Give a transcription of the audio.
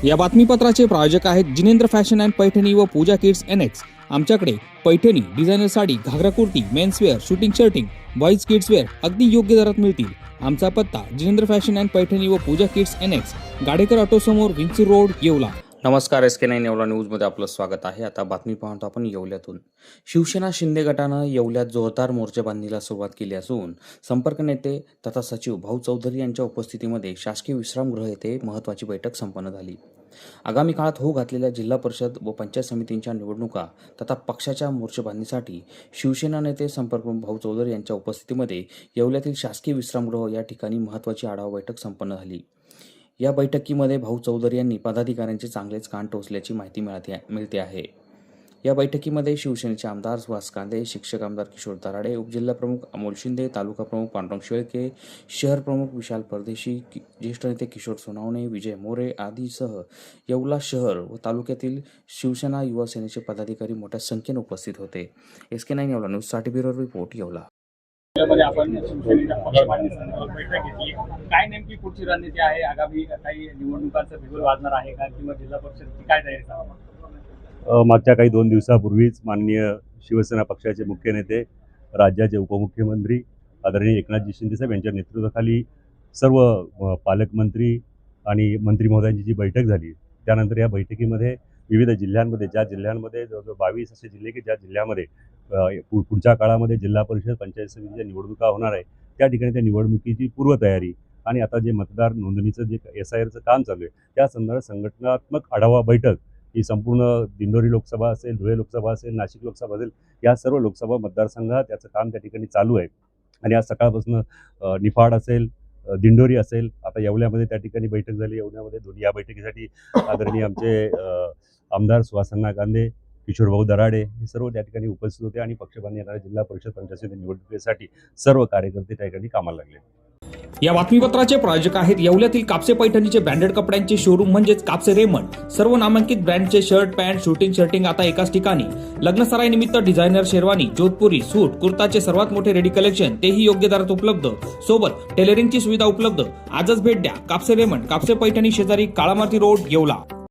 या बातमीपत्राचे प्रायोजक आहेत जिनेंद्र फॅशन अँड पैठणी व पूजा किड्स NX। आमच्याकडे Paithani, designer sari, ghagra kurti, menswear, suiting shirting, boys kidswear अगदी योग्य दरात मिळतील। आमचा पत्ता जिनेंद्र फॅशन अँड पैठणी व पूजा किड्स NX, गाडेकर ऑटो समोर, विंचूर रोड, येवला। नमस्कार, SK9 येवला न्यूजमध्ये आपलं स्वागत आहे। आता बातमी पाहतो आपण येवल्यातून। शिवसेना शिंदे गटानं येवल्यात जोरदार मोर्चेबांधणीला सुरुवात केली असून संपर्क नेते तथा सचिव भाऊ चौधरी यांच्या उपस्थितीमध्ये शासकीय विश्रामगृह येथे महत्त्वाची बैठक संपन्न झाली। आगामी काळात होऊ घातलेल्या जिल्हा परिषद व पंचायत समितींच्या निवडणुका तथा पक्षाच्या मोर्चेबांधणीसाठी शिवसेना नेते संपर्क भाऊ चौधरी यांच्या उपस्थितीमध्ये येवल्यातील शासकीय विश्रामगृह या ठिकाणी महत्त्वाची आढावा बैठक संपन्न झाली। या बैठकीमध्ये भाऊ चौधरी यांनी पदाधिकाऱ्यांचे चांगलेच कान टोचल्याची माहिती मिळते आहे। या बैठकीमध्ये शिवसेनेचे आमदार सुहास कांदे, शिक्षक आमदार किशोर दराडे, उपजिल्हा प्रमुख अमोल शिंदे, तालुका प्रमुख पांडुरंग शेळके, शहर प्रमुख विशाल परदेशी, ज्येष्ठ नेते किशोर सोनावणे, विजय मोरे आदीसह येवला शहर व तालुक्यातील शिवसेना युवा सेनेचे पदाधिकारी मोठ्या संख्येने उपस्थित होते। SK9 येवला न्यूजसाठी ब्युरो रिपोर्ट येवला। आपण शिवसेनेच्या पक्षांनी बैठक घेतली, काय नेमकी पुढची रणनीती आहे? आगामी काही निवडणुकांचं बिगुल वाजणार आहे का, किंवा जिल्हा परिषदेची काय तयारी चालू? मागच्या काही 2 दिवसापूर्वीच माननीय शिवसेना पक्षाचे मुख्य नेते, राज्याचे उपमुख्यमंत्री आदरणीय एकनाथजी शिंदेसाहेब यांच्या नेतृत्वाखाली सर्व पालकमंत्री आणि मंत्री महोदयांची जी बैठक झाली, त्यानंतर या बैठकीमध्ये विविध जिल्ह्यांमध्ये ज्या जिल्ह्यांमध्ये जवळजवळ 22 असे जिल्हे की ज्या जिल्ह्यामध्ये पुढच्या काळामध्ये जिल्हा परिषद पंचायत समितीच्या निवडणुका होणार आहे, त्या ठिकाणी त्या निवडणुकीची पूर्वतयारी आणि आता जे मतदार नोंदणीचं जे SIRचं काम चालू आहे त्या संदर्भात संघटनात्मक आढावा बैठक ही संपूर्ण दिंडोरी लोकसभा असेल, धुळे लोकसभा असेल, नाशिक लोकसभा असेल, या सर्व लोकसभा मतदारसंघात त्याचं काम त्या ठिकाणी चालू आहे। आणि आज सकाळपासून निफाड असेल, दिंडोरी असेल, आता येवल्यामध्ये त्या ठिकाणी बैठक झाली। येवल्यामध्ये दोन्ही या बैठकीसाठी आदरणीय आमचे आमदार सुहास कांदे, किशोर भाऊ दराडे हे सर्व त्या ठिकाणी उपस्थित होते आणि पक्षाने येणाऱ्या जिल्हा परिषद पंचायत समिती निवडणुकीसाठी सर्व कार्यकर्ते त्या ठिकाणी कामाला लागले। या बातमीपत्राचे प्रायोजक आहेत येवल्यातील कापसे पैठणीचे ब्रँडेड कपड्यांचे शोरूम म्हणजेच कापसे रेमंड। सर्व नामांकित ब्रँडचे शर्ट, पॅन्ट, शूटिंग शर्टिंग आता एकाच ठिकाणी। लग्नसराई निमित्त डिझायनर शेरवानी, जोधपुरी, सूट, कुर्ताचे सर्वात मोठे रेडी कलेक्शन, तेही योग्य दरात उपलब्ध। सोबत टेलरिंगची सुविधा उपलब्ध। आजच भेट द्या कापसे रेमंड, कापसे पैठणी शेजारी, काळामाती रोड, येवला।